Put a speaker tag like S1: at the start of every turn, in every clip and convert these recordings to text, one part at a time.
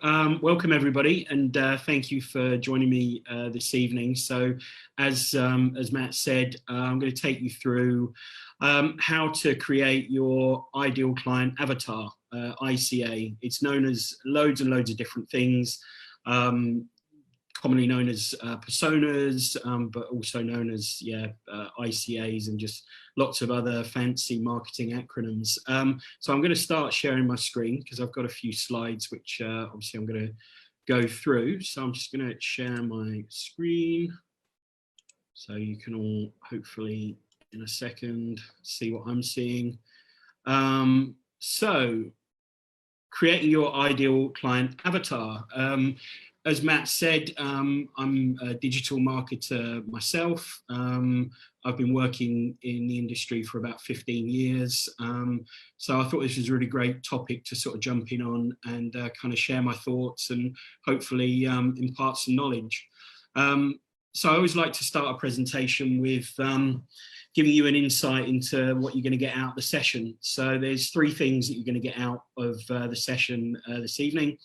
S1: Welcome everybody, and thank you for joining me this evening. So, as Matt said, I'm going to take you through how to create your ideal client avatar, ICA. It's known as loads and loads of different things, commonly known as personas, but also known as ICAs, and just lots of other fancy marketing acronyms. So I'm going to start sharing my screen because I've got a few slides which obviously I'm going to go through. So I'm just going to share my screen so you can all hopefully in a second see what I'm seeing. So creating your ideal client avatar. As Matt said, I'm a digital marketer myself. I've been working in the industry for about 15 years. So I thought this was a really great topic to sort of jump in on and kind of share my thoughts and hopefully impart some knowledge. So I always like to start a presentation with giving you an insight into what you're going to get out of the session. So there's three things that you're going to get out of the session this evening.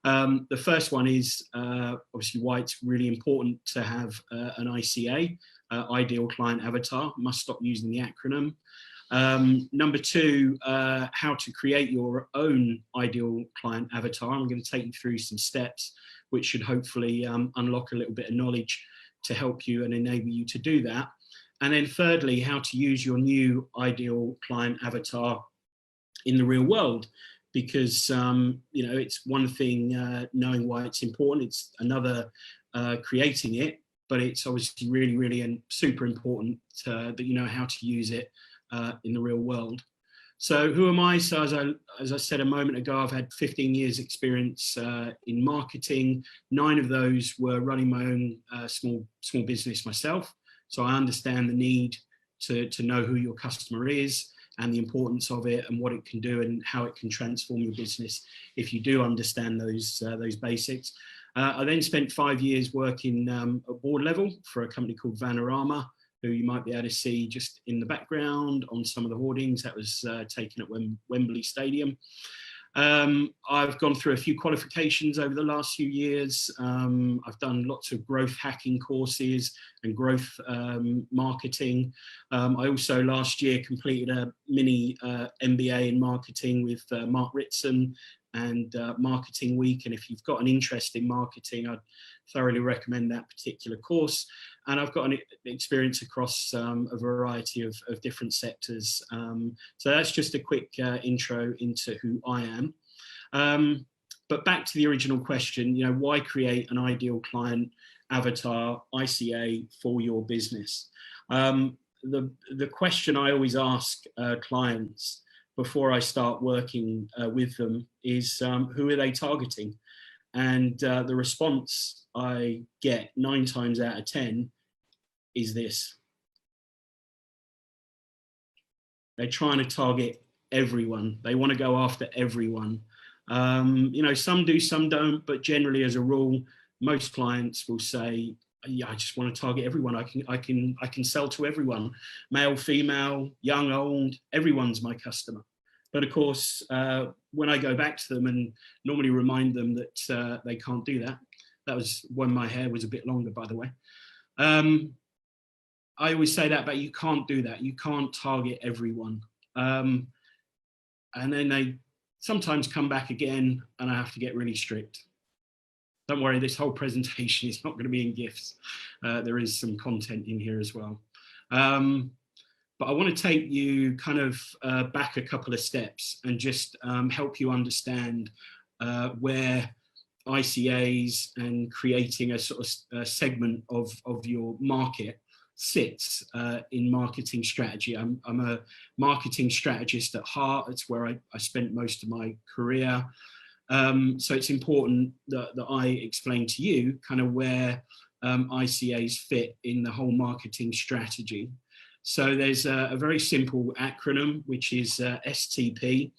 S1: The first one is obviously why it's really important to have an ICA, ideal client avatar. Must stop using the acronym. Number two, how to create your own ideal client avatar. I'm going to take you through some steps which should hopefully unlock a little bit of knowledge to help you and enable you to do that. And then thirdly, how to use your new ideal client avatar in the real world. Because, you know, it's one thing knowing why it's important, it's another creating it, but it's obviously really, really and super important that you know how to use it in the real world. So who am I? So as I said a moment ago, I've had 15 years experience in marketing. 9 of those were running my own small business myself. So I understand the need to know who your customer is and the importance of it and what it can do and how it can transform your business if you do understand those basics. I then spent 5 years working at board level for a company called Vanarama, who you might be able to see just in the background on some of the hoardings that was taken at Wembley Stadium. I've gone through a few qualifications over the last few years. I've done lots of growth hacking courses and growth marketing. I also last year completed a mini MBA in marketing with Mark Ritson and Marketing Week. And if you've got an interest in marketing, I'd thoroughly recommend that particular course. And I've got an experience across a variety of different sectors. So that's just a quick intro into who I am. But back to the original question, you know, why create an ideal client avatar, ICA, for your business? The question I always ask clients before I start working with them is who are they targeting? And the response I get 9 times out of 10 is this. They're trying to target everyone. They want to go after everyone. You know, some do, some don't, but generally as a rule, most clients will say, yeah, I just want to target everyone. I can sell to everyone, male, female, young, old, everyone's my customer. But of course, when I go back to them and normally remind them that they can't do that, that was when my hair was a bit longer, by the way. I always say that, but you can't do that. You can't target everyone. And then they sometimes come back again and I have to get really strict. Don't worry, this whole presentation is not going to be in GIFs. There is some content in here as well. But I want to take you kind of back a couple of steps and just help you understand where ICAs and creating a sort of segment of your market sits in marketing strategy. I'm a marketing strategist at heart. It's where I spent most of my career. So it's important that I explain to you kind of where ICAs fit in the whole marketing strategy. So there's a very simple acronym, which is STP,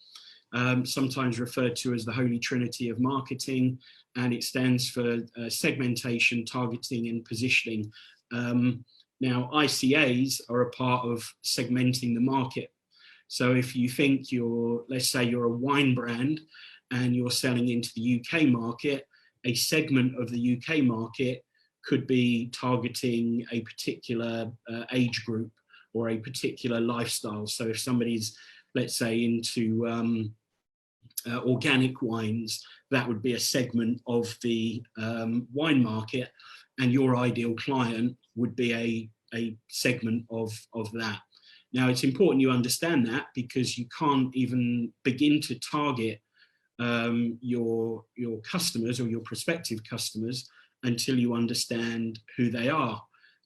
S1: sometimes referred to as the Holy Trinity of marketing, and it stands for segmentation, targeting, and positioning. Now, ICAs are a part of segmenting the market. So if you think let's say you're a wine brand, and you're selling into the UK market, a segment of the UK market could be targeting a particular age group or a particular lifestyle. So if somebody's, let's say, into organic wines, that would be a segment of the wine market, and your ideal client would be a segment of that. Now, it's important you understand that, because you can't even begin to target your customers or your prospective customers until you understand who they are.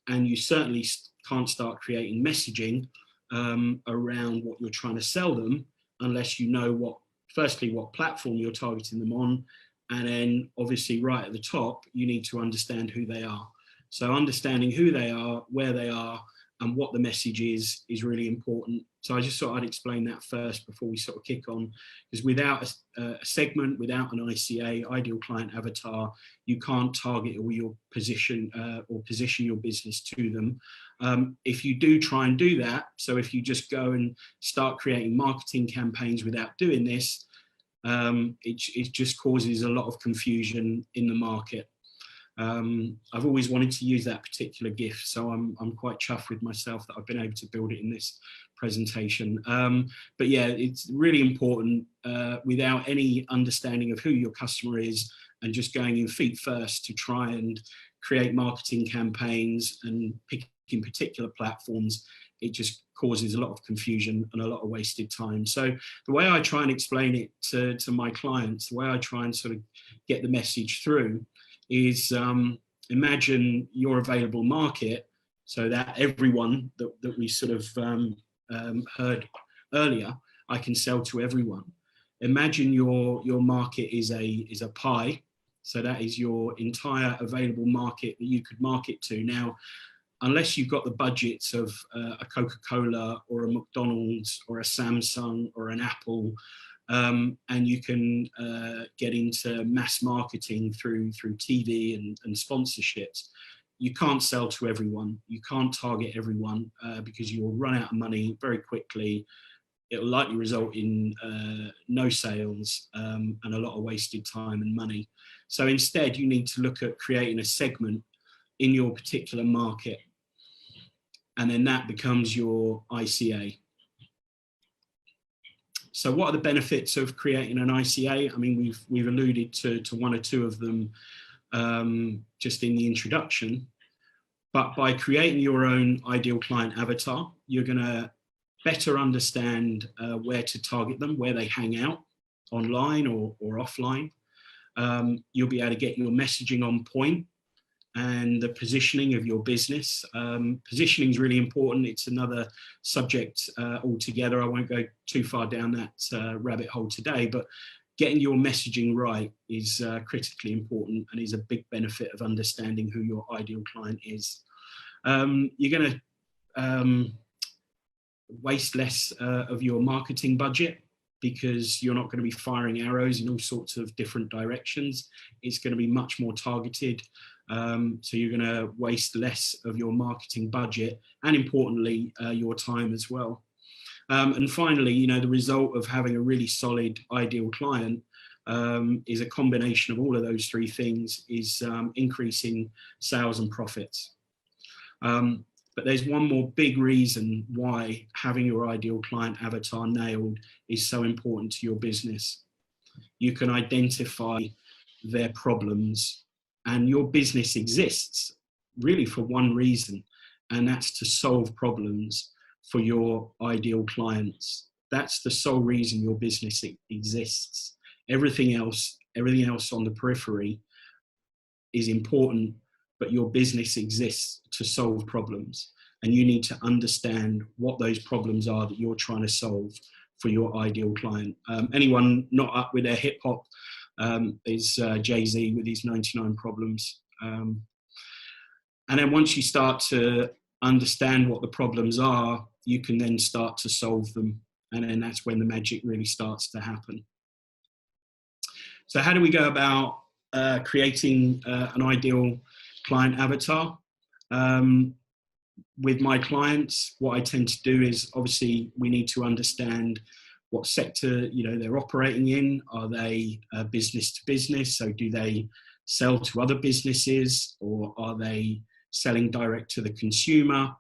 S1: And you certainly can't start creating messaging around what you're trying to sell them unless you know firstly what platform you're targeting them on, and then obviously right at the top you need to understand who they are. So understanding who they are, where they are, and what the message is really important. So I just thought I'd explain that first before we sort of kick on, because without a segment, without an ICA, ideal client avatar, you can't target all your position your business to them. If you do try and do that, so if you just go and start creating marketing campaigns without doing this, it just causes a lot of confusion in the market. I've always wanted to use that particular gift, so I'm quite chuffed with myself that I've been able to build it in this presentation. But yeah, it's really important without any understanding of who your customer is and just going in feet first to try and create marketing campaigns and picking particular platforms. It just causes a lot of confusion and a lot of wasted time. So the way I try and explain it to my clients, the way I try and sort of get the message through is imagine your available market, so that everyone that we sort of heard earlier, I can sell to everyone. Imagine your market is a pie, so that is your entire available market that you could market to. Now, unless you've got the budgets of a Coca-Cola or a McDonald's or a Samsung or an Apple, and you can get into mass marketing through TV and sponsorships, you can't sell to everyone. You can't target everyone because you will run out of money very quickly. It will likely result in no sales and a lot of wasted time and money. So instead, you need to look at creating a segment in your particular market, and then that becomes your ICA. So what are the benefits of creating an ICA? I mean, we've alluded to one or two of them just in the introduction, but by creating your own ideal client avatar, you're going to better understand where to target them, where they hang out, online or offline. You'll be able to get your messaging on point and the positioning of your business. Positioning is really important. It's another subject altogether. I won't go too far down that rabbit hole today, but getting your messaging right is critically important and is a big benefit of understanding who your ideal client is. You're going to waste less of your marketing budget, because you're not going to be firing arrows in all sorts of different directions. It's going to be much more targeted. So you're going to waste less of your marketing budget, and importantly, your time as well. And finally, you know, the result of having a really solid ideal client is a combination of all of those three things, is increasing sales and profits. But there's one more big reason why having your ideal client avatar nailed is so important to your business. You can identify their problems, and your business exists really for one reason, and that's to solve problems for your ideal clients. That's the sole reason your business exists. Everything else on the periphery is important, but your business exists to solve problems, and you need to understand what those problems are that you're trying to solve for your ideal client. Anyone not up with their hip hop is Jay-Z with his 99 Problems. And then once you start to understand what the problems are, you can then start to solve them, and then that's when the magic really starts to happen. So how do we go about creating an ideal client avatar? With my clients, what I tend to do is, obviously we need to understand what sector they're operating in. Are they business to business? So do they sell to other businesses, or are they selling direct to the consumer?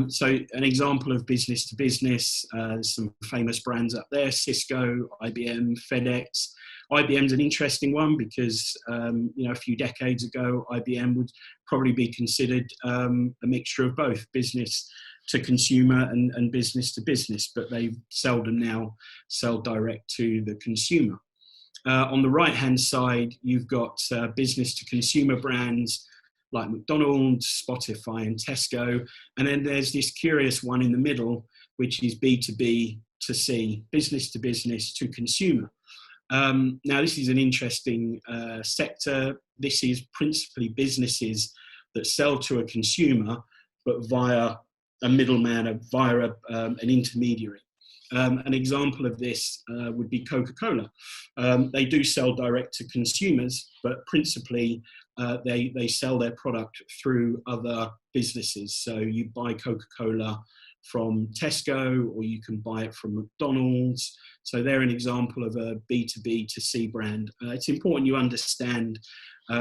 S1: So an example of business to business, some famous brands up there: Cisco, IBM, FedEx. IBM's an interesting one because a few decades ago, IBM would probably be considered a mixture of both business to consumer and business to business, but they seldom now sell direct to the consumer. On the right-hand side, you've got business to consumer brands like McDonald's, Spotify, and Tesco. And then there's this curious one in the middle, which is B2B to C, business to business to consumer. Now, this is an interesting sector. This is principally businesses that sell to a consumer, but via a middleman, via an intermediary. An example of this would be Coca-Cola. They do sell direct to consumers, but principally they sell their product through other businesses. So you buy Coca-Cola from Tesco, or you can buy it from McDonald's. So they're an example of a B2B to C brand. It's important you understand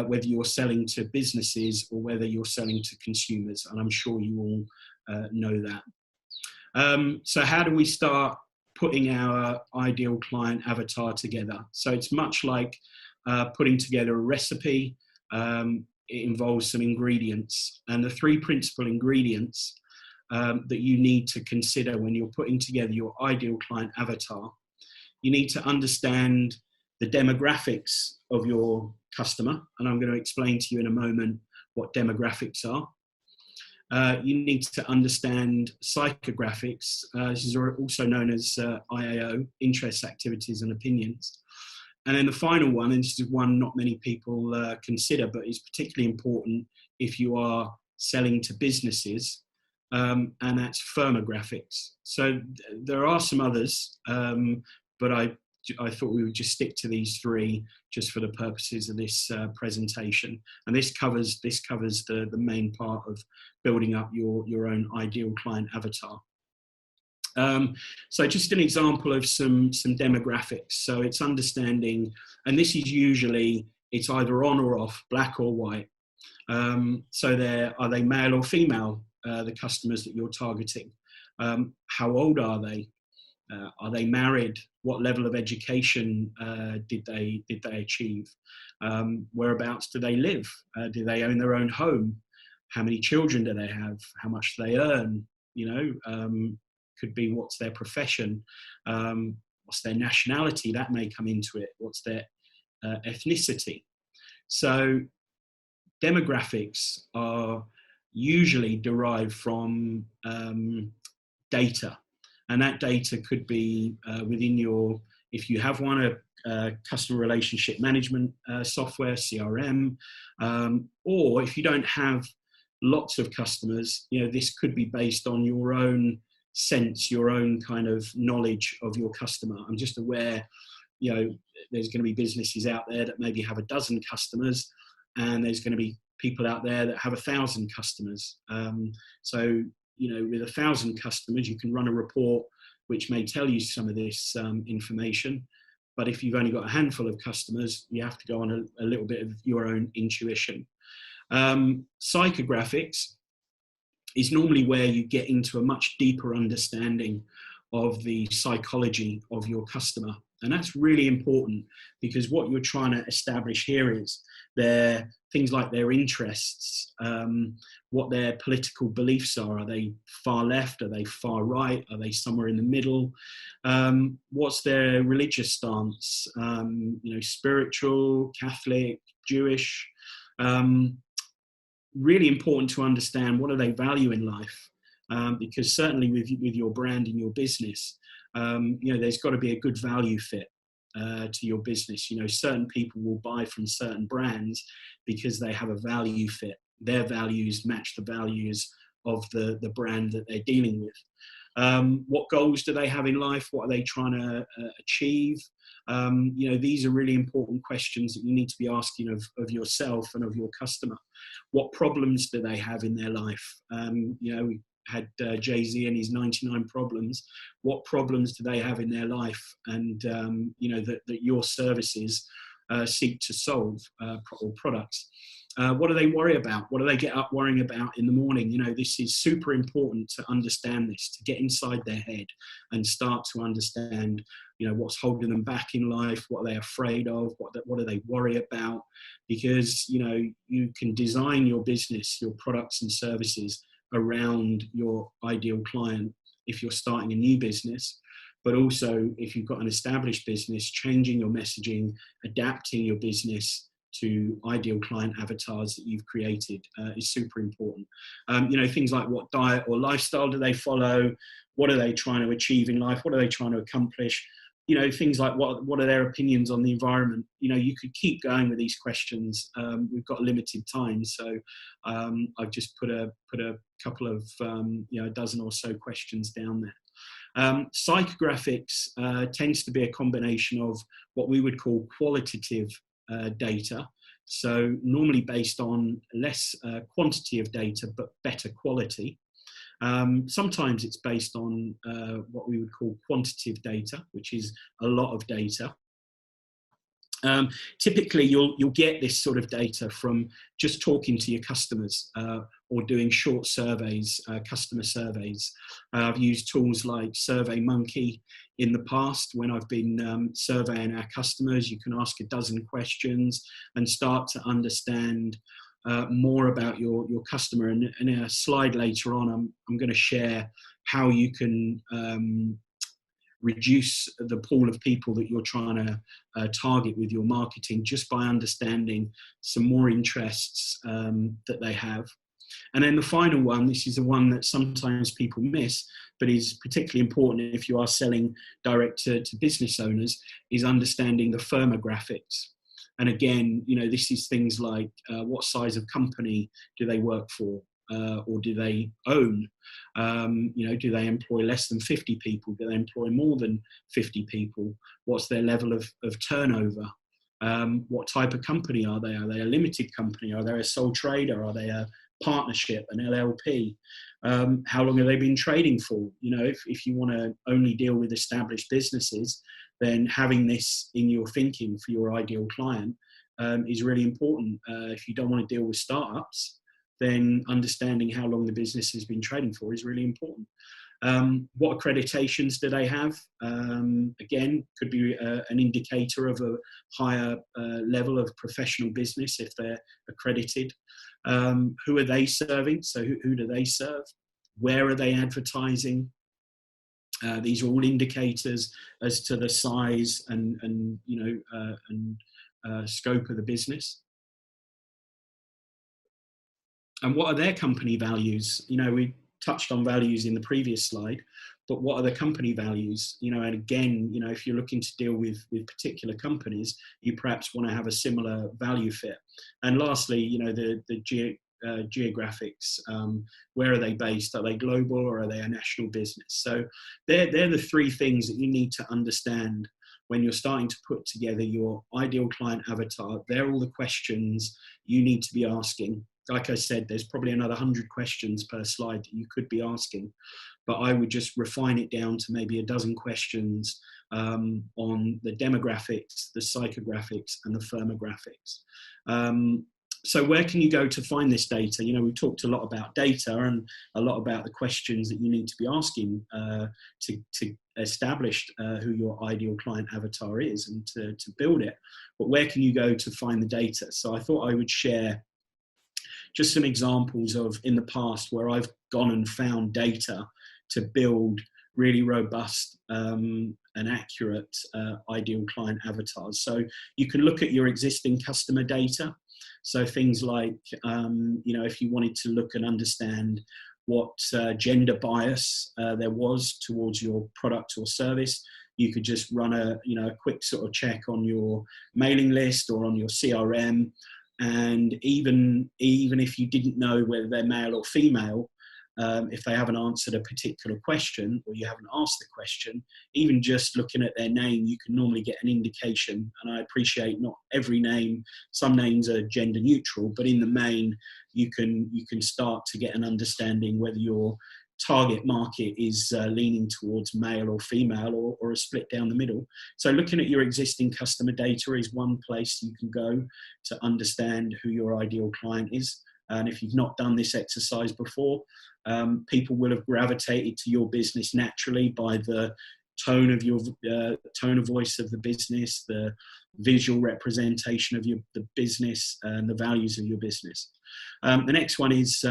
S1: whether you're selling to businesses or whether you're selling to consumers, and I'm sure you all know that. So how do we start putting our ideal client avatar together? So it's much like putting together a recipe. It involves some ingredients, and the three principal ingredients that you need to consider when you're putting together your ideal client avatar. You need to understand the demographics of your customer, and I'm going to explain to you in a moment what demographics are. You need to understand psychographics. This is also known as IAO, interests, activities, and opinions. And then the final one, and this is one not many people consider, but is particularly important if you are selling to businesses, and that's firmographics. So there are some others, but I thought we would just stick to these three just for the purposes of this presentation. And this covers the main part of building up your own ideal client avatar. So just an example of some demographics. So it's understanding, and this is usually, it's either on or off, black or white. So are they male or female, the customers that you're targeting? How old are they? Are they married? What level of education did they achieve? Whereabouts do they live? Do they own their own home? How many children do they have? How much do they earn? Could be what's their profession, what's their nationality, that may come into it, what's their ethnicity. So demographics are usually derived from data, and that data could be within if you have one, a customer relationship management software, CRM, or if you don't have lots of customers, this could be based on your own sense, your own kind of knowledge of your customer. I'm just aware, there's going to be businesses out there that maybe have 12 customers, and there's going to be people out there that have 1,000 customers. So, with 1,000 customers, you can run a report which may tell you some of this information. But if you've only got a handful of customers, you have to go on a little bit of your own intuition. Psychographics is normally where you get into a much deeper understanding of the psychology of your customer. And that's really important, because what you're trying to establish here is things like their interests, what their political beliefs are. Are they far left? Are they far right? Are they somewhere in the middle? What's their religious stance? Spiritual, Catholic, Jewish. Really important to understand, what do they value in life? Because certainly with your brand and your business, there's got to be a good value fit to your business. Certain people will buy from certain brands because they have a value fit. Their values match the values of the brand that they're dealing with. What goals do they have in life? What are they trying to achieve? These are really important questions that you need to be asking of yourself and of your customer. What problems do they have in their life? had Jay-Z and his 99 problems. What problems do they have in their life? And, you know, that your services seek to solve, or products. What do they worry about? What do they get up worrying about in the morning? You know, this is super important to understand this, to get inside their head and start to understand, you know, what's holding them back in life, what are they afraid of, what do they worry about? Because, you know, you can design your business, your products and services around your ideal client if you're starting a new business. But also, if you've got an established business, changing your messaging, adapting your business to ideal client avatars that you've created is super important. You know, things like what diet or lifestyle do they follow? What are they trying to achieve in life? What are they trying to accomplish? You know, things like what are their opinions on the environment? You know, you could keep going with these questions. We've got limited time, so I've just put a couple of you know, a dozen or so questions down there. Psychographics tends to be a combination of what we would call qualitative data. So normally based on less quantity of data, but better quality. Sometimes it's based on what we would call quantitative data, which is a lot of data. Typically, you'll get this sort of data from just talking to your customers or doing short surveys, customer surveys. I've used tools like SurveyMonkey in the past when I've been surveying our customers. You can ask a dozen questions and start to understand more about your customer. And in a slide later on, I'm going to share how you can reduce the pool of people that you're trying to target with your marketing just by understanding some more interests that they have. And then the final one, this is the one that sometimes people miss, but is particularly important if you are selling direct to business owners, is understanding the firmographics. And again, you know, this is things like what size of company do they work for? Or do they own? You know, do they employ less than 50 people? Do they employ more than 50 people? What's their level of turnover? What type of company are they? Are they a limited company? Are they a sole trader? Are they a partnership, an LLP? How long have they been trading for? You know, if you want to only deal with established businesses, then having this in your thinking for your ideal client is really important. If you don't want to deal with startups, then understanding how long the business has been trading for is really important. What accreditations do they have? Again, could be an indicator of a higher level of professional business if they're accredited. Who are they serving? So who do they serve? Where are they advertising? These are all indicators as to the size and you know, scope of the business. And what are their company values? You know, we touched on values in the previous slide, but what are the company values? You know, and again, you know, if you're looking to deal with particular companies, you perhaps want to have a similar value fit. And lastly, you know, the geographics, where are they based? Are they global or are they a national business? So they're the three things that you need to understand when you're starting to put together your ideal client avatar. They're all the questions you need to be asking. Like I said, there's probably another 100 questions per slide that you could be asking, but I would just refine it down to maybe a dozen questions on the demographics, the psychographics, and the firmographics. So where can you go to find this data? You know, we've talked a lot about data and a lot about the questions that you need to be asking to establish who your ideal client avatar is and to build it. But where can you go to find the data? So I thought I would share just some examples of in the past where I've gone and found data to build really robust and accurate ideal client avatars. So you can look at your existing customer data. So things like, you know, if you wanted to look and understand what gender bias there was towards your product or service, you could just run a quick sort of check on your mailing list or on your CRM. And even if you didn't know whether they're male or female, if they haven't answered a particular question or you haven't asked the question, even just looking at their name, you can normally get an indication. And I appreciate not every name, some names are gender neutral, but in the main, you can start to get an understanding whether you're target market is leaning towards male or female, or a split down the middle. So looking at your existing customer data is one place you can go to understand who your ideal client is. And if you've not done this exercise before, people will have gravitated to your business naturally by the tone of your tone of voice of the business, the visual representation of the business, and the values of your business. The next one is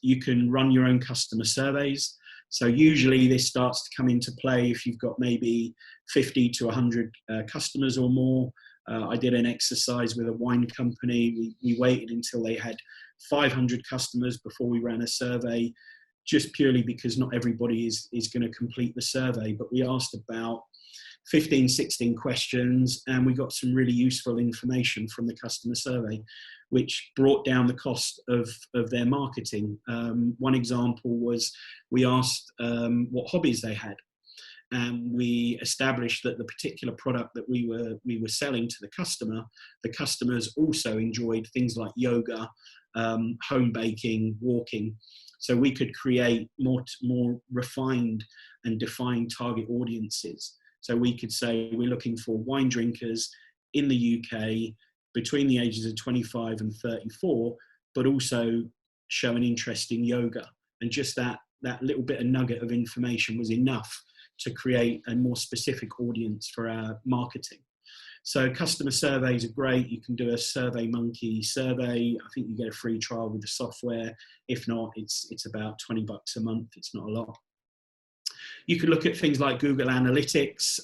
S1: you can run your own customer surveys. So usually this starts to come into play if you've got maybe 50 to 100 customers or more. I did an exercise with a wine company. We waited until they had 500 customers before we ran a survey, just purely because not everybody is going to complete the survey. But we asked about 15, 16 questions, and we got some really useful information from the customer survey, which brought down the cost of their marketing. One example was we asked what hobbies they had. And we established that the particular product that we were selling to the customers also enjoyed things like yoga, home baking, walking. So we could create more refined and defined target audiences. So we could say we're looking for wine drinkers in the UK between the ages of 25 and 34, but also show an interest in yoga. And just that little bit of nugget of information was enough to create a more specific audience for our marketing. So customer surveys are great. You can do a SurveyMonkey survey. I think you get a free trial with the software. If not, it's about $20 a month. It's not a lot. You can look at things like Google Analytics,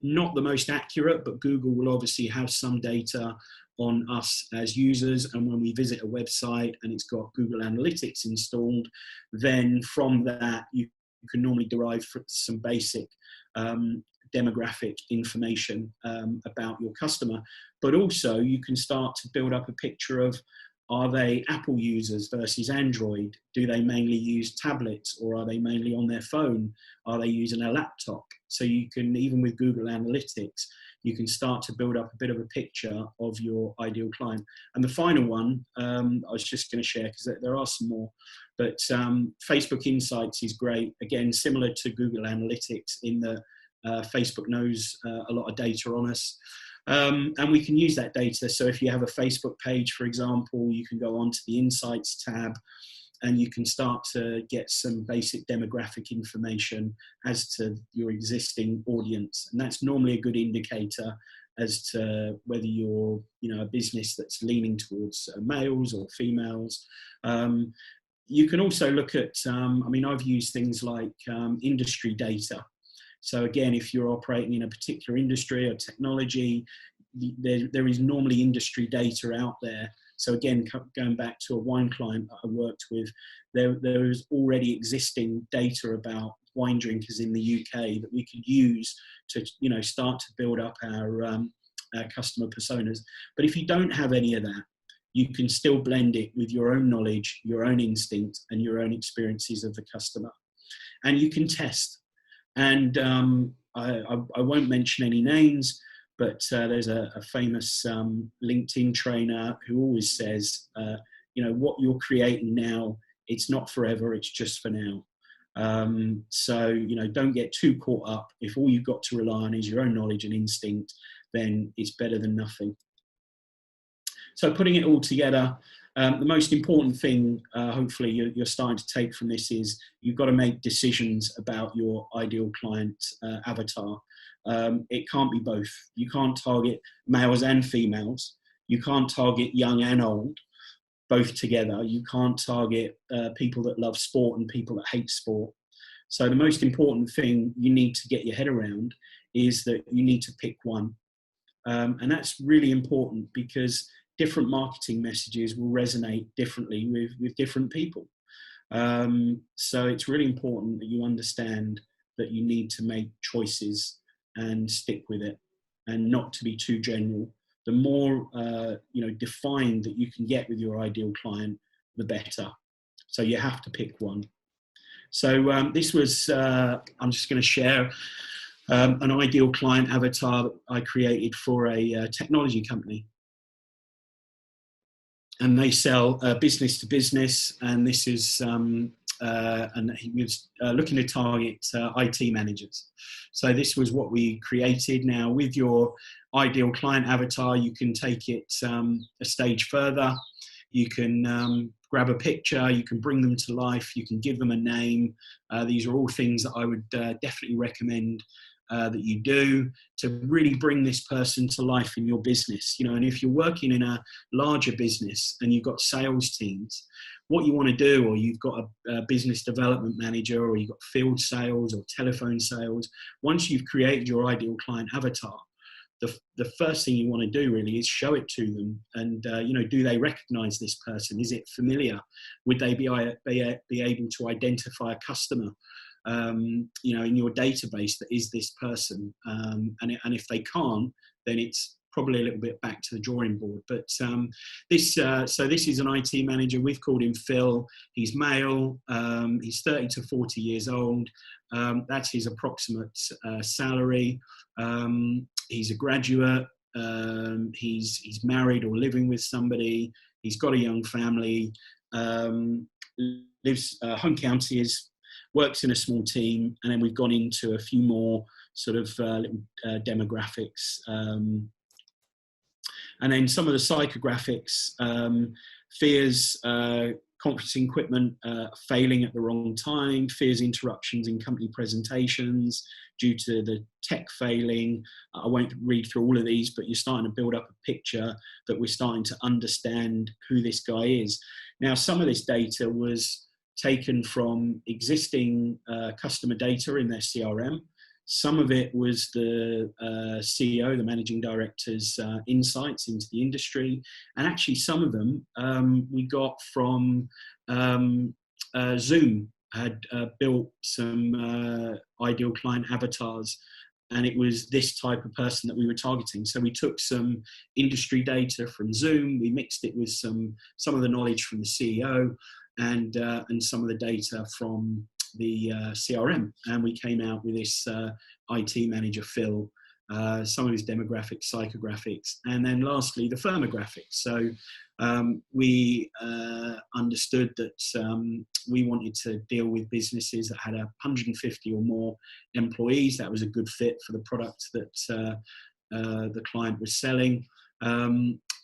S1: not the most accurate, but Google will obviously have some data on us as users. And when we visit a website and it's got Google Analytics installed, then from that, you can normally derive some basic demographic information about your customer. But also you can start to build up a picture of, are they Apple users versus Android? Do they mainly use tablets, or are they mainly on their phone? Are they using a laptop? So you can, even with Google Analytics, you can start to build up a bit of a picture of your ideal client. And the final one, I was just going to share, because there are some more, but Facebook Insights is great. Again, similar to Google Analytics in that Facebook knows a lot of data on us. And we can use that data. So if you have a Facebook page, for example, you can go onto the Insights tab and you can start to get some basic demographic information as to your existing audience. And that's normally a good indicator as to whether you're, a business that's leaning towards males or females. You can also look at, I've used things like industry data. So again, if you're operating in a particular industry or technology, there is normally industry data out there. So again, going back to a wine client that I worked with, there is already existing data about wine drinkers in the UK that we could use to, start to build up our customer personas. But if you don't have any of that, you can still blend it with your own knowledge, your own instinct, and your own experiences of the customer. And you can test. And I won't mention any names, but there's a famous LinkedIn trainer who always says, what you're creating now, it's not forever, it's just for now. So don't get too caught up. If all you've got to rely on is your own knowledge and instinct, then it's better than nothing. So putting it all together, the most important thing, hopefully you're starting to take from this, is you've got to make decisions about your ideal client avatar. It can't be both. You can't target males and females. You can't target young and old, both together. You can't target people that love sport and people that hate sport. So the most important thing you need to get your head around is that you need to pick one. And that's really important, because different marketing messages will resonate differently with different people. So it's really important that you understand that you need to make choices and stick with it, and not to be too general. The more defined that you can get with your ideal client, the better. So you have to pick one. So this was, I'm just going to share an ideal client avatar that I created for a technology company. And they sell business to business. And this is and he was looking to target IT managers. So this was what we created. Now, with your ideal client avatar, you can take it a stage further. You can grab a picture, you can bring them to life, you can give them a name. These are all things that I would definitely recommend that you do to really bring this person to life in your business. You know, and if you're working in a larger business and you've got sales teams, what you want to do, or you've got a business development manager, or you've got field sales or telephone sales, once you've created your ideal client avatar, the first thing you want to do really is show it to them. And, you know, do they recognize this person? Is it familiar? Would they be able to identify a customer, you know, in your database that is this person? And if they can't, then it's probably a little bit back to the drawing board. But so this is an IT manager. We've called him Phil. He's male. He's 30 to 40 years old. That's his approximate salary. He's a graduate. He's married or living with somebody. He's got a young family. Lives home county, works in a small team, and then we've gone into a few more sort of little demographics. And then some of the psychographics, fears, conferencing equipment failing at the wrong time, fears interruptions in company presentations due to the tech failing. I won't read through all of these, but you're starting to build up a picture that we're starting to understand who this guy is. Now, some of this data was taken from existing customer data in their CRM. Some of it was the CEO, the managing director's insights into the industry. And actually some of them we got from Zoom had built some ideal client avatars, and it was this type of person that we were targeting. So we took some industry data from Zoom, we mixed it with some of the knowledge from the CEO and some of the data from the CRM, and we came out with this IT manager, Phil, some of his demographics, psychographics, and then lastly the firmographics. So we understood that we wanted to deal with businesses that had 150 or more employees. That was a good fit for the product that the client was selling.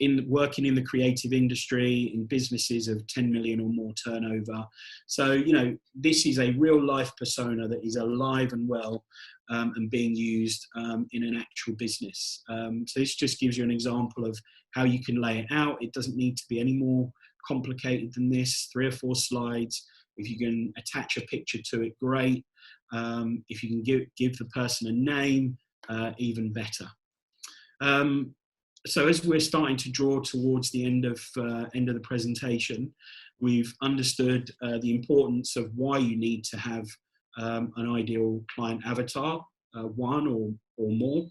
S1: In working in the creative industry, in businesses of 10 million or more turnover. So, you know, this is a real life persona that is alive and well and being used in an actual business. So this just gives you an example of how you can lay it out. It doesn't need to be any more complicated than this, 3 or 4 slides. If you can attach a picture to it, great. If you can give the person a name, even better. So as we're starting to draw towards the end of the presentation, we've understood the importance of why you need to have an ideal client avatar, one or more.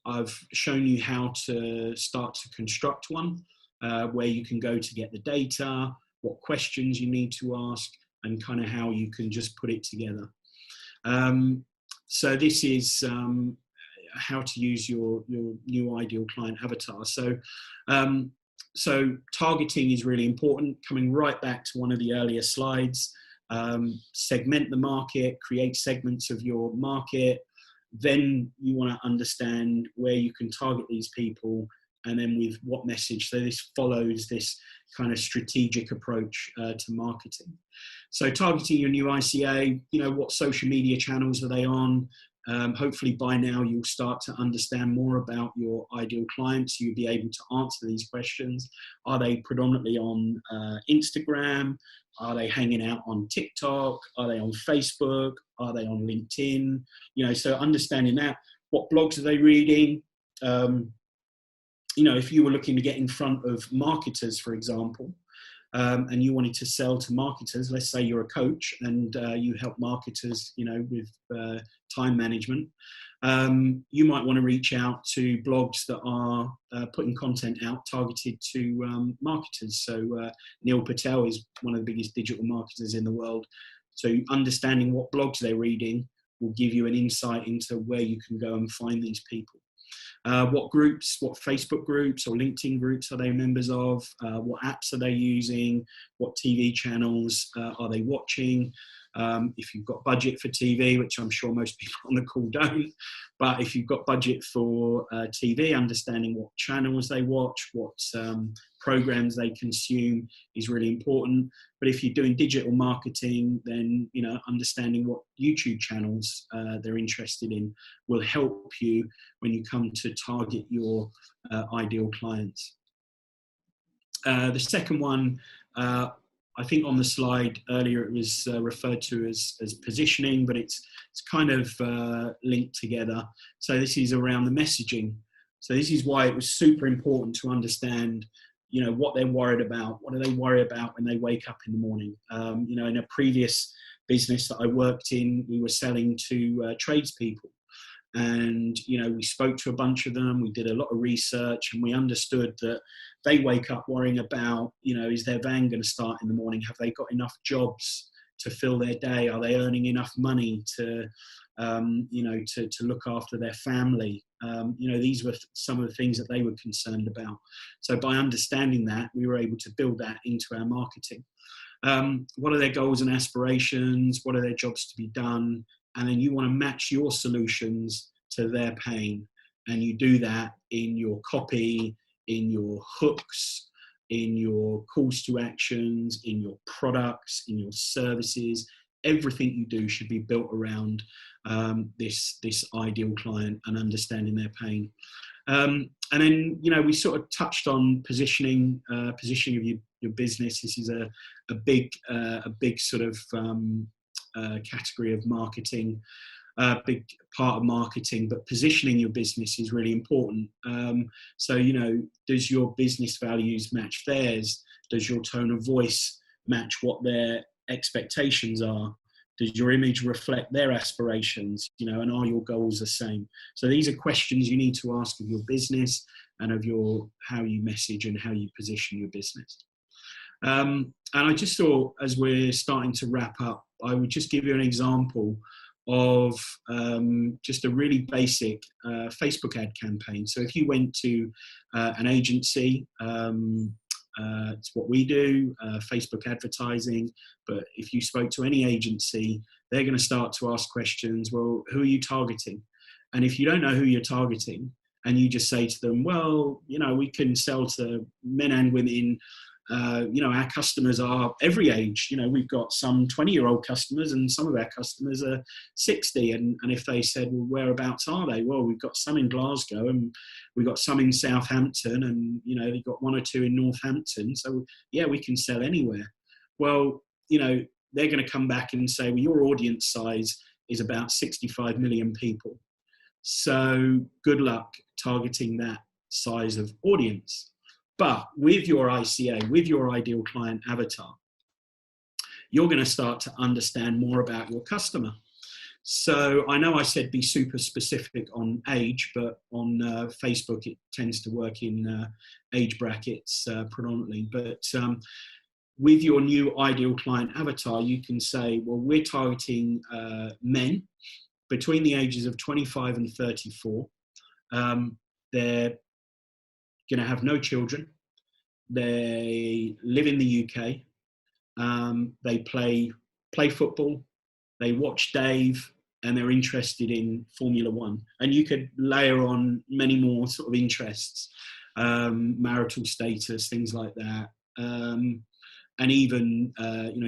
S1: I've shown you how to start to construct one, where you can go to get the data, what questions you need to ask, and kind of how you can just put it together. So this is how to use your new ideal client avatar. So, so targeting is really important. Coming right back to one of the earlier slides, segment the market, create segments of your market. Then you want to understand where you can target these people, and then with what message. So this follows this kind of strategic approach to marketing. So targeting your new ICA, you know, what social media channels are they on? Hopefully by now you'll start to understand more about your ideal clients. You'll be able to answer these questions. Are they predominantly on Instagram? Are they hanging out on TikTok? Are they on Facebook? Are they on LinkedIn? You know, so understanding that. What blogs are they reading? You know, if you were looking to get in front of marketers, for example, and you wanted to sell to marketers, let's say you're a coach and you help marketers, you know, with time management, you might want to reach out to blogs that are putting content out targeted to marketers. So Neil Patel is one of the biggest digital marketers in the world. So understanding what blogs they're reading will give you an insight into where you can go and find these people. What groups, what Facebook groups or LinkedIn groups are they members of? What apps are they using? What TV channels are they watching? If you've got budget for TV, which I'm sure most people on the call don't, but if you've got budget for TV, understanding what channels they watch, what programs they consume is really important. But if you're doing digital marketing, then understanding what YouTube channels they're interested in will help you when you come to target your ideal clients. The second one, I think on the slide earlier it was referred to as positioning, but it's kind of linked together. So this is around the messaging. So this is why it was super important to understand, what they're worried about. What do they worry about when they wake up in the morning? In a previous business that I worked in, we were selling to tradespeople. And, we spoke to a bunch of them, we did a lot of research, and we understood that they wake up worrying about, is their van going to start in the morning? Have they got enough jobs to fill their day? Are they earning enough money to look after their family? These were some of the things that they were concerned about. So by understanding that, we were able to build that into our marketing. What are their goals and aspirations? What are their jobs to be done? And then you want to match your solutions to their pain. And you do that in your copy, in your hooks, in your calls to actions, in your products, in your services. Everything you do should be built around this ideal client and understanding their pain. And then, we sort of touched on positioning of your business. This is a big sort of category of marketing, big part of marketing, but positioning your business is really important. So, does your business values match theirs? Does your tone of voice match what their expectations are? Does your image reflect their aspirations? And are your goals the same? So these are questions you need to ask of your business and of how you message and how you position your business. And I just thought, as we're starting to wrap up, I would just give you an example of just a really basic Facebook ad campaign. So if you went to an agency, it's what we do, Facebook advertising, but if you spoke to any agency, they're going to start to ask questions. Well, who are you targeting? And if you don't know who you're targeting, and you just say to them, well, we can sell to men and women, our customers are every age. We've got some 20-year-old customers, and some of our customers are 60. And if they said, well, whereabouts are they? Well, we've got some in Glasgow, and we've got some in Southampton, and they've got one or two in Northampton. So yeah, we can sell anywhere. Well, they're going to come back and say, well, your audience size is about 65 million people. So good luck targeting that size of audience. But with your ICA, with your ideal client avatar, you're going to start to understand more about your customer. So I know I said be super specific on age, but on Facebook, it tends to work in age brackets predominantly. But with your new ideal client avatar, you can say, well, we're targeting men between the ages of 25 and 34. They're going to have no children. They live in the UK. They play football. They watch Dave, and they're interested in Formula One. And you could layer on many more sort of interests, marital status, things like that. And even,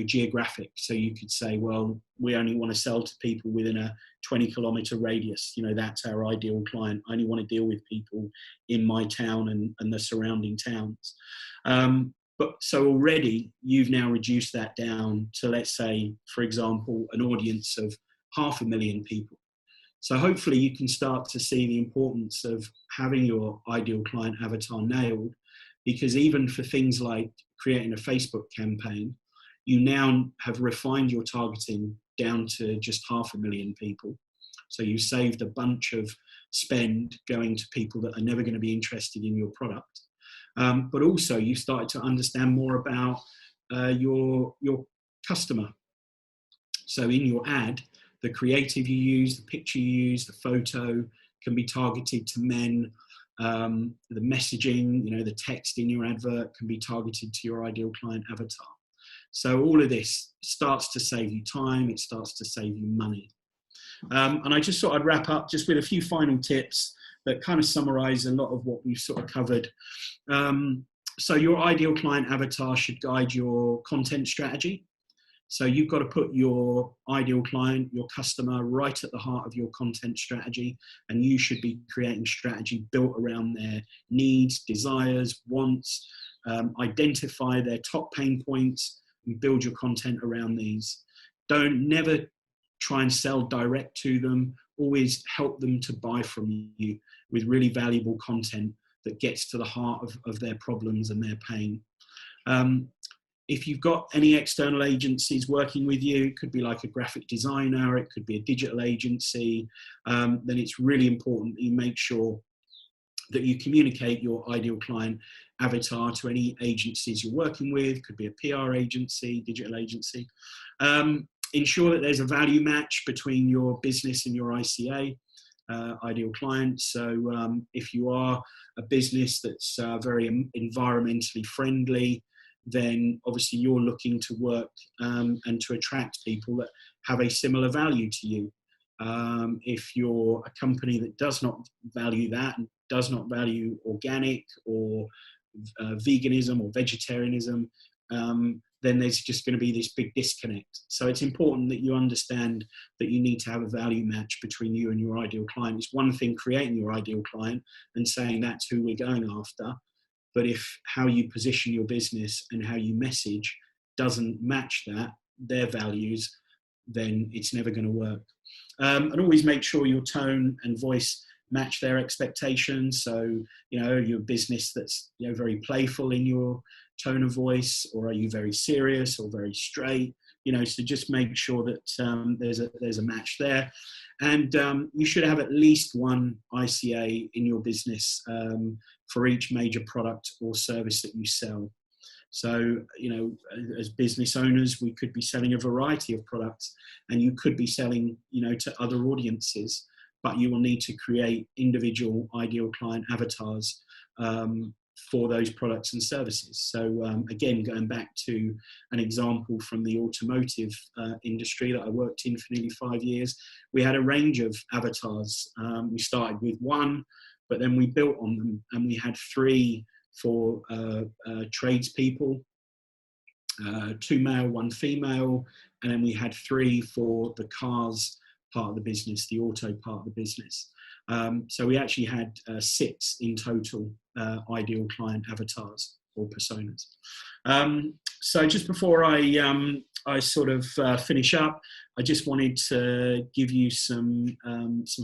S1: geographic. So you could say, well, we only want to sell to people within a 20-kilometre radius. That's our ideal client. I only want to deal with people in my town and the surrounding towns. But so already you've now reduced that down to, let's say, for example, an audience of 500,000 people. So hopefully you can start to see the importance of having your ideal client avatar nailed, because even for things like creating a Facebook campaign, you now have refined your targeting down to just 500,000 people. So you saved a bunch of spend going to people that are never going to be interested in your product. But also you started to understand more about your customer. So in your ad, the creative you use, the picture you use, the photo can be targeted to men. the messaging, the text in your advert can be targeted to your ideal client avatar. So all of this starts to save you time, it starts to save you money. And I just thought I'd wrap up just with a few final tips that kind of summarize a lot of what we've sort of covered. So your ideal client avatar should guide your content strategy. So you've got to put your ideal client, your customer, right at the heart of your content strategy, and you should be creating strategy built around their needs, desires, wants, identify their top pain points and build your content around these. Never try and sell direct to them. Always help them to buy from you with really valuable content that gets to the heart of their problems and their pain. If you've got any external agencies working with you, it could be like a graphic designer, it could be a digital agency, then it's really important that you make sure that you communicate your ideal client avatar to any agencies you're working with. Could be a PR agency, digital agency. Ensure that there's a value match between your business and your ICA, ideal client. So if you are a business that's very environmentally friendly, then obviously you're looking to work and to attract people that have a similar value to you. If you're a company that does not value that and does not value organic or veganism or vegetarianism, then there's just going to be this big disconnect. So it's important that you understand that you need to have a value match between you and your ideal client. It's one thing creating your ideal client and saying that's who we're going after, but if how you position your business and how you message doesn't match their values, then it's never going to work. And always make sure your tone and voice match their expectations. So, your business that's very playful in your tone of voice, or are you very serious or very straight? So just make sure that there's a match there. And you should have at least one ICA in your business for each major product or service that you sell. So, as business owners, we could be selling a variety of products, and you could be selling, to other audiences, but you will need to create individual ideal client avatars for those products and services. So again, going back to an example from the automotive industry that I worked in for nearly 5 years, we had a range of avatars. We started with one, but then we built on them, and we had 3 for tradespeople, 2 male, 1 female, and then we had 3 for the cars part of the business, the auto part of the business. So we actually had 6 in total ideal client avatars or personas. So just before I sort of finish up, I just wanted to give you some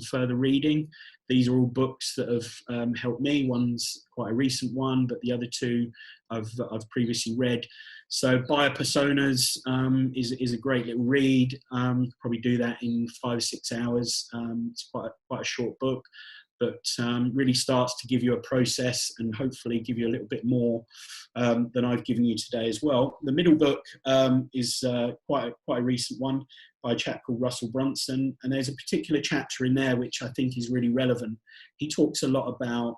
S1: further reading. These are all books that have helped me. One's quite a recent one, but the other 2 I've previously read. So Buyer Personas is a great little read. Probably do that in 5 or 6 hours. It's quite a short book, but really starts to give you a process and hopefully give you a little bit more than I've given you today as well. The middle book is quite a recent one by a chap called Russell Brunson, and there's a particular chapter in there which I think is really relevant. He talks a lot about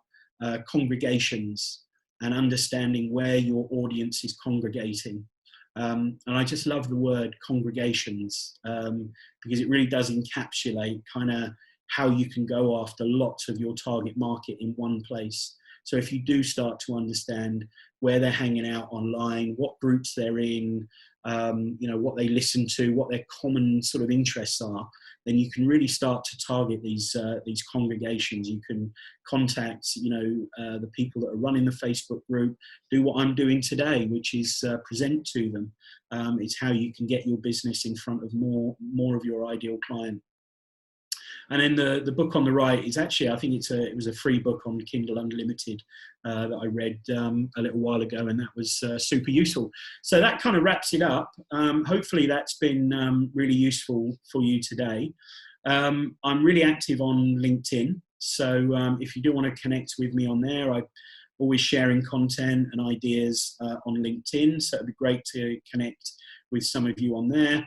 S1: congregations and understanding where your audience is congregating. And I just love the word congregations because it really does encapsulate kind of how you can go after lots of your target market in one place. So if you do start to understand where they're hanging out online, what groups they're in, what they listen to, what their common sort of interests are, then you can really start to target these congregations. You can contact, the people that are running the Facebook group, do what I'm doing today, which is present to them. It's how you can get your business in front of more of your ideal client. And then the book on the right is actually, I think it was a free book on Kindle Unlimited that I read a little while ago, and that was super useful. So that kind of wraps it up. Hopefully that's been really useful for you today. I'm really active on LinkedIn. So if you do want to connect with me on there, I'm always sharing content and ideas on LinkedIn. So it'd be great to connect with some of you on there.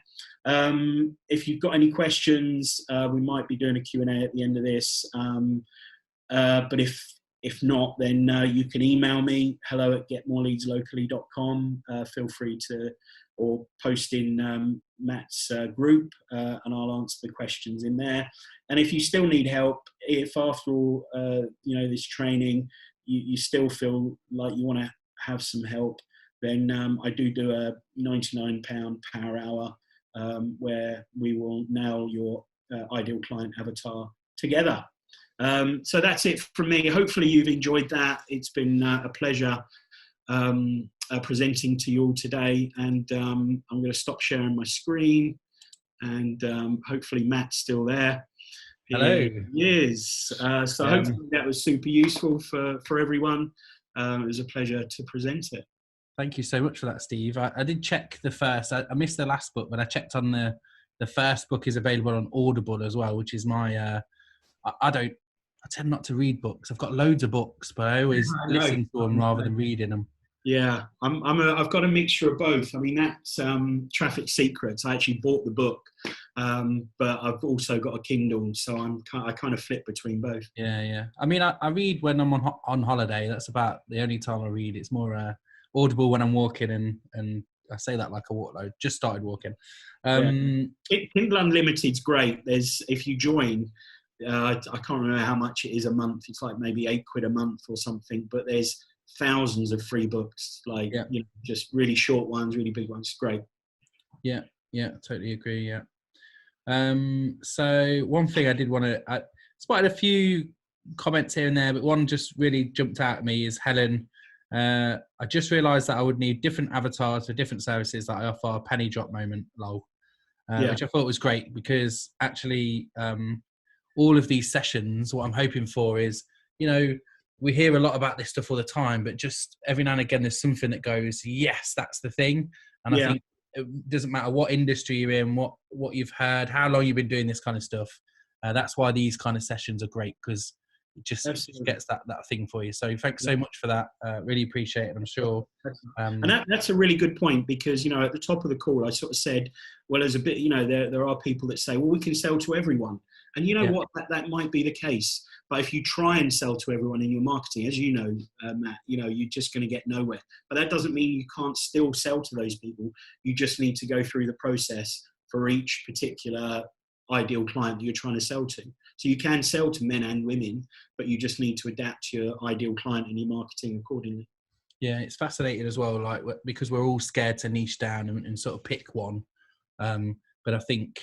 S1: If you've got any questions, we might be doing a Q&A at the end of this. But if If not, then you can email me, hello@getmoreleadslocally.com. Feel free to, or post in Matt's group, and I'll answer the questions in there. And if you still need help, if after all, this training, you still feel like you want to have some help, then I do a £99 per hour, where we will nail your ideal client avatar together. So that's it from me. Hopefully you've enjoyed that. It's been a pleasure presenting to you all today, and I'm going to stop sharing my screen, and hopefully Matt's still there.
S2: Hello.
S1: Yes. So hopefully that was super useful for everyone. It was a pleasure to present it.
S2: Thank you so much for that, Steve. I did check the first. I missed the last book, but I checked on the first book is available on Audible as well, which is my. I tend not to read books. I've got loads of books, but I always listen to them rather than reading them.
S1: Yeah, I've got a mixture of both. I mean, that's Traffic Secrets. I actually bought the book, but I've also got a Kindle, so I kind of flip between both.
S2: Yeah. I mean, I read when I'm on holiday. That's about the only time I read. It's more Audible when I'm walking, and I say that like a walk. I just started walking.
S1: Kindle Unlimited's great. If you join, I can't remember how much it is a month. It's like maybe £8 a month or something. But there's thousands of free books, just really short ones, really big ones. It's great.
S2: Yeah, totally agree. Yeah. So one thing I did want to, I spotted a few comments here and there, but one just really jumped out at me is Helen. I just realised that I would need different avatars for different services that I offer. A penny drop moment, lol. Which I thought was great, because actually all of these sessions, what I'm hoping for is, we hear a lot about this stuff all the time, but just every now and again, there's something that goes, yes, that's the thing. And I think it doesn't matter what industry you're in, what you've heard, how long you've been doing this kind of stuff. That's why these kind of sessions are great, because it just gets that thing for you. So thanks so much for that. Really appreciate it. I'm sure.
S1: And that's a really good point, because, at the top of the call, I sort of said, well, there's a bit, there are people that say, well, we can sell to everyone. And what, that might be the case. But if you try and sell to everyone in your marketing, as you know, Matt, you're just going to get nowhere. But that doesn't mean you can't still sell to those people. You just need to go through the process for each particular ideal client that you're trying to sell to. So you can sell to men and women, but you just need to adapt your ideal client and your marketing accordingly.
S2: Yeah, it's fascinating as well, like, because we're all scared to niche down and sort of pick one. But I think,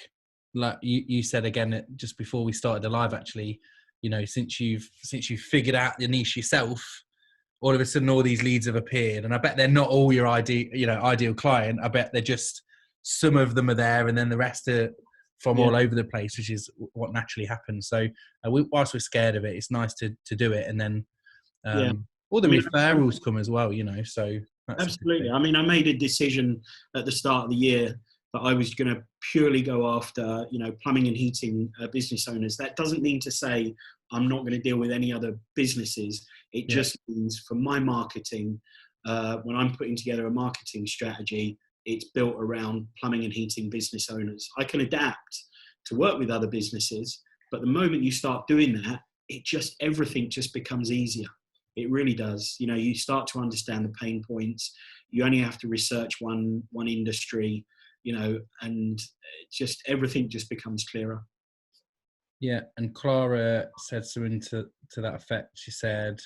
S2: like you said again just before we started the live, actually, since you've figured out your niche yourself, all of a sudden all these leads have appeared, and I bet they're not all your ideal client. I bet they're just, some of them are there, and then the rest are from all over the place, which is what naturally happens. So whilst we're scared of it, it's nice to do it, and then all the referrals come as well, so that's
S1: absolutely. I mean, I made a decision at the start of the year that I was going to purely go after, plumbing and heating business owners. That doesn't mean to say I'm not going to deal with any other businesses. It just means for my marketing, when I'm putting together a marketing strategy, it's built around plumbing and heating business owners. I can adapt to work with other businesses, but the moment you start doing that, everything just becomes easier. It really does. You start to understand the pain points. You only have to research one industry, and just everything just becomes clearer.
S2: Yeah, and Clara said something to that effect. She said,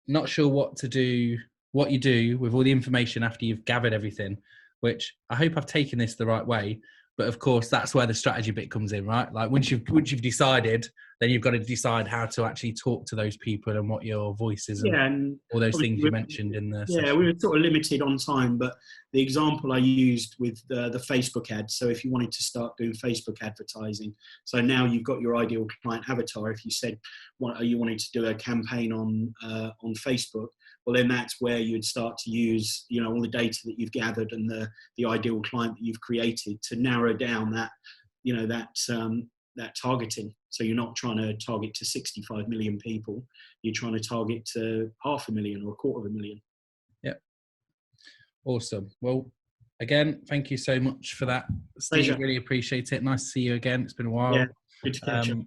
S2: not sure what you do with all the information after you've gathered everything, which I hope I've taken this the right way. But of course, that's where the strategy bit comes in, right? Like once you've decided, then you've got to decide how to actually talk to those people and what your voice is, and all those things you mentioned in the session.
S1: We were sort of limited on time, but the example I used with the Facebook ad. So if you wanted to start doing Facebook advertising, so now you've got your ideal client avatar. If you said you wanted to do a campaign on Facebook, well, then that's where you'd start to use, all the data that you've gathered and the ideal client that you've created to narrow down that, that targeting. So you're not trying to target to 65 million people. You're trying to target to 500,000 or 250,000.
S2: Yeah. Awesome. Well, again, thank you so much for that, Steve.
S1: Pleasure.
S2: Really appreciate it. Nice to see you again. It's been a while.
S1: Yeah, good to catch up.